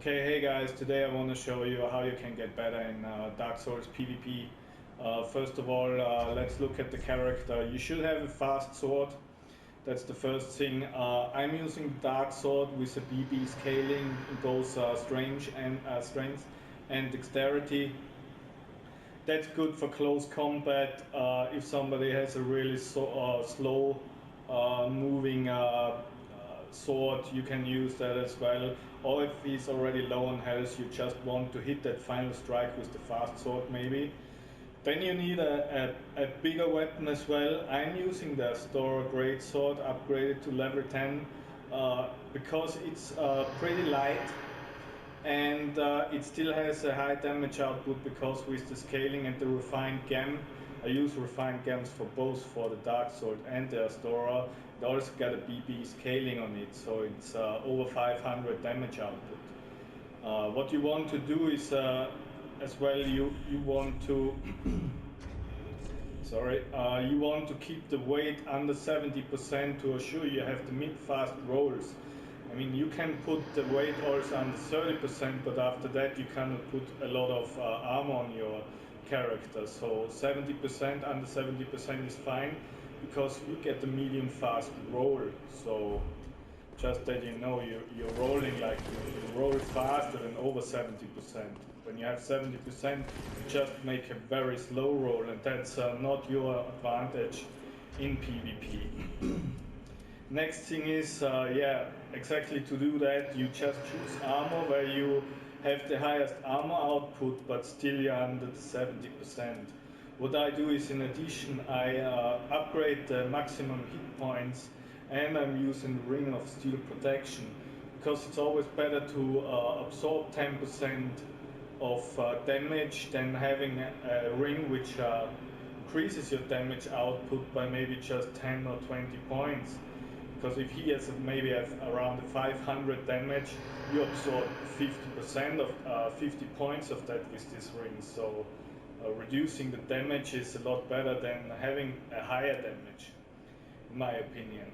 Okay, hey guys, today I want to show you how you can get better in Dark Souls PvP. First of all, let's look at the character. You should have a fast sword, that's the first thing. I'm using the Dark Sword with a BB scaling in both strength and dexterity. That's good for close combat. If somebody has a really slow moving sword, you can use that as well. Or if he's already low on health, you just want to hit that final strike with the fast sword maybe. Then you need a bigger weapon as well. I'm using the Store Great Sword upgraded to level 10 because it's pretty light and it still has a high damage output, because with the scaling and the refined gem, I use refined gems for both, for the Dark Sword and the Astora. It also got a BB scaling on it, so it's over 500 damage output. What you want to do is as well, you want to you want to keep the weight under 70% to assure you have the mid-fast rolls. I mean, you can put the weight also under 30%, but after that you cannot put a lot of armor on your character. So 70%, under 70% is fine, because you get the medium fast roll. So just that you know, you're rolling like you roll faster than over 70%. When you have 70%, you just make a very slow roll, and that's not your advantage in PvP. Next thing is, exactly to do that, you just choose armor where you have the highest armor output, but still you're under the 70%. What I do is, in addition, I upgrade the maximum hit points, and I'm using Ring of Steel Protection, because it's always better to absorb 10% of damage than having a ring which increases your damage output by maybe just 10 or 20 points. Because if he has maybe around 500 damage, you absorb 50% of 50 points of that with this ring. So reducing the damage is a lot better than having a higher damage, in my opinion.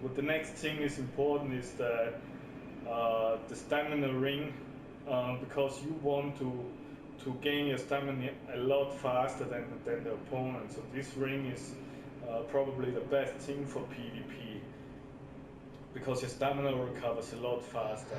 What the next thing is important is the stamina ring, because you want to gain your stamina a lot faster than the opponent. So this ring is probably the best thing for PvP, because your stamina recovers a lot faster.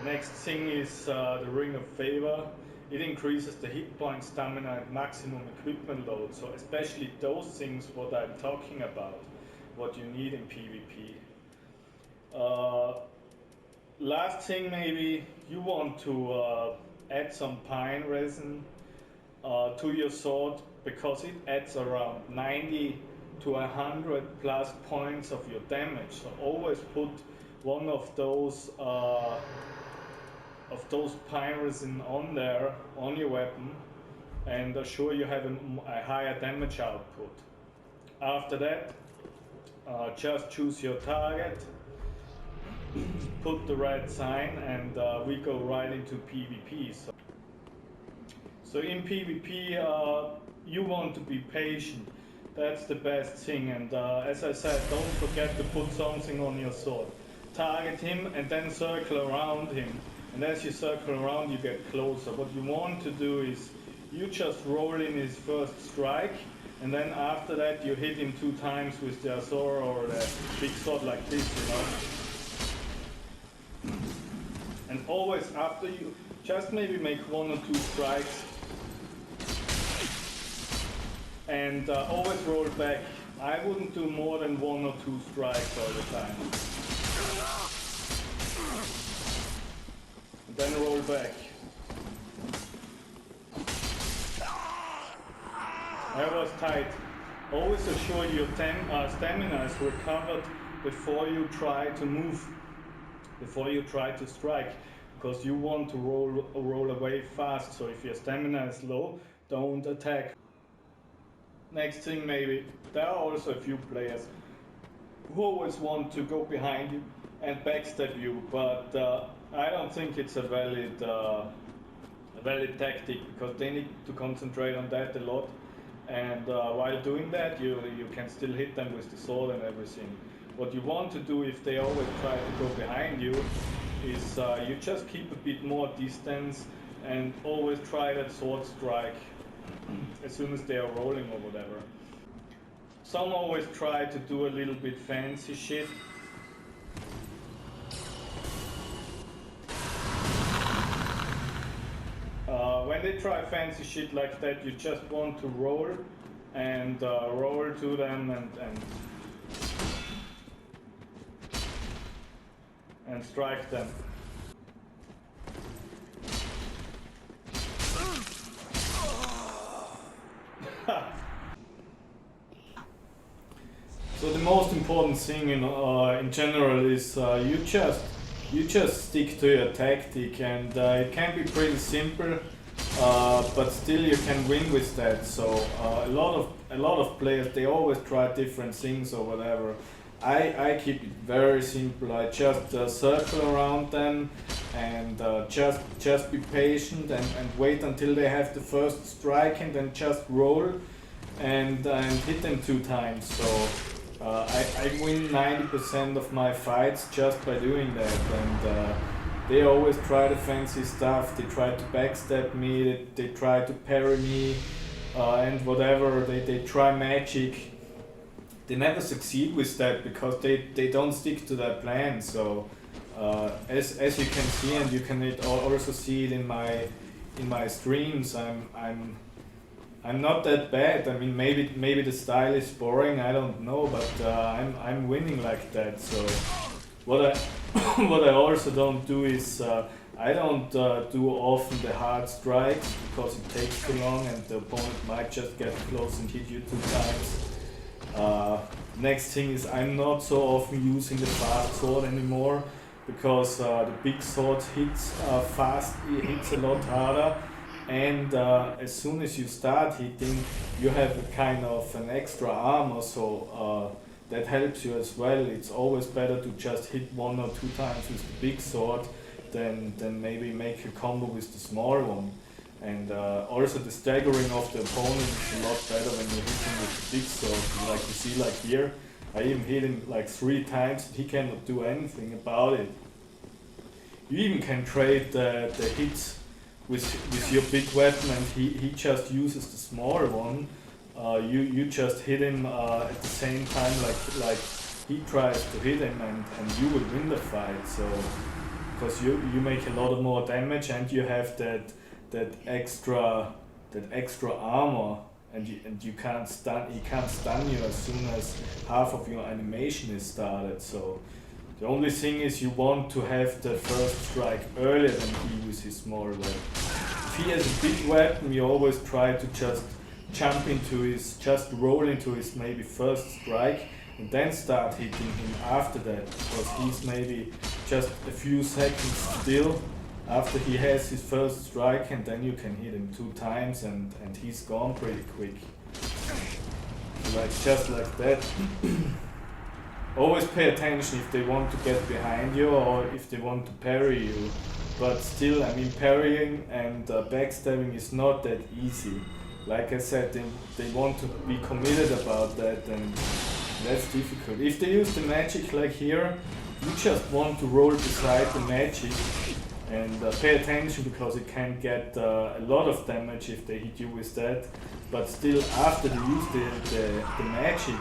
Next thing is the Ring of Favor. It increases the hit point, stamina, and maximum equipment load. So especially those things what I'm talking about, what you need in PvP. Last thing, maybe you want to add some pine resin to your sword, because it adds around 90 to 100 plus points of your damage. So always put one of those pine resin on there, on your weapon, and assure you have a higher damage output. After that, just choose your target, put the red sign, and we go right into PvP. So in PvP, you want to be patient. That's the best thing, and as I said, don't forget to put something on your sword. Target him and then circle around him, and as you circle around you get closer. What you want to do is, you just roll in his first strike, and then after that you hit him 2 times with the Azor or the big sword like this, you know. And always after you just maybe make 1 or 2 strikes, and always roll back. I wouldn't do more than 1 or 2 strikes all the time. And then roll back. That was tight. Always assure your stamina is recovered before you try to move, before you try to strike, because you want to roll away fast. So if your stamina is low, don't attack. Next thing, maybe, there are also a few players who always want to go behind you and backstab you, but I don't think it's a valid tactic, because they need to concentrate on that a lot, and while doing that you can still hit them with the sword and everything. What you want to do, if they always try to go behind you, is you just keep a bit more distance and always try that sword strike as soon as they are rolling or whatever. Some always try to do a little bit fancy shit. When they try fancy shit like that, you just want to roll and roll to them and strike them. So the most important thing in general is you just stick to your tactic, and it can be pretty simple, but still you can win with that. So a lot of players, they always try different things or whatever. I keep it very simple. I just circle around them and just be patient and wait until they have the first strike, and then just roll and hit them 2 times. So I win 90% of my fights just by doing that, and they always try the fancy stuff. They try to backstab me, they try to parry me, and whatever, they try magic. They never succeed with that because they don't stick to their plan. So as you can see, and you can also see it in my streams, I'm not that bad. I mean, maybe the style is boring, I don't know, but I'm winning like that. So what I also don't do is I don't do often the hard strikes because it takes too long and the opponent might just get close and hit you 2 times. Next thing is I'm not so often using the fast sword anymore because the big sword hits fast, it hits a lot harder. And as soon as you start hitting, you have a kind of an extra armor, so that helps you as well. It's always better to just hit 1 or 2 times with the big sword than maybe make a combo with the small one. And also the staggering of the opponent is a lot better when you hit him with the big sword. Like you see, like here, I even hit him like 3 times and he cannot do anything about it. You even can trade the hits with your big weapon, and he just uses the smaller one. You just hit him at the same time like he tries to hit him, and you will win the fight. So because you make a lot of more damage and you have that extra armor, and he can't stun you as soon as half of your animation is started. So the only thing is you want to have the first strike earlier than he with his small weapon. If he has a big weapon, you always try to just roll into his maybe first strike and then start hitting him after that, because he's maybe just a few seconds still after he has his first strike, and then you can hit him 2 times and he's gone pretty quick. Just like that. Always pay attention if they want to get behind you or if they want to parry you. But still, I mean, parrying and backstabbing is not that easy. Like I said, they want to be committed about that, and that's difficult. If they use the magic like here, you just want to roll beside the magic and pay attention, because it can get a lot of damage if they hit you with that. But still, after they use the magic,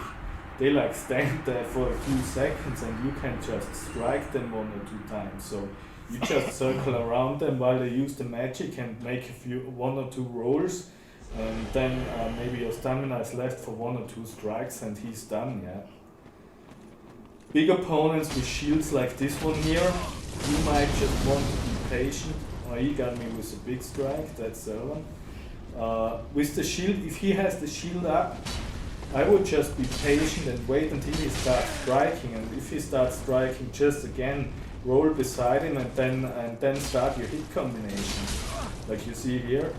they like stand there for a few seconds and you can just strike them 1 or 2 times. So you just circle around them while they use the magic and make 1 or 2 rolls, and then maybe your stamina is left for 1 or 2 strikes and he's done, yeah. Big opponents with shields like this one here, you might just want to be patient. Oh, he got me with a big strike, that's the other one. With the shield, if he has the shield up, I would just be patient and wait until he starts striking, and if he starts striking, just again roll beside him and then start your hit combination, like you see here.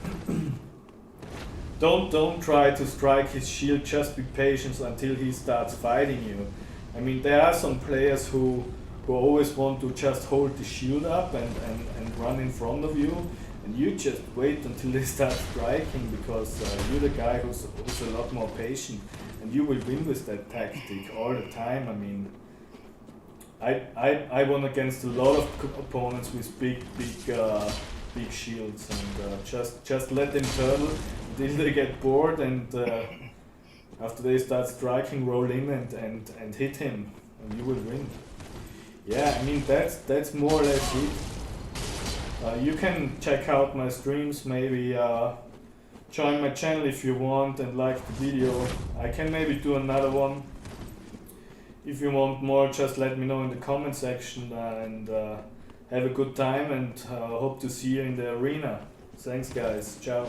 Don't try to strike his shield, just be patient until he starts fighting you. I mean, there are some players who always want to just hold the shield up and run in front of you, and you just wait until they start striking, because you're the guy who's a lot more patient, and you will win with that tactic all the time. I mean, I won against a lot of opponents with big shields, and just let them turtle until they get bored, and after they start striking, roll in and hit him, and you will win. Yeah, I mean that's more or less it. You can check out my streams, maybe join my channel if you want and like the video. I can maybe do another one. If you want more, just let me know in the comment section, and have a good time, and hope to see you in the arena. Thanks guys, ciao.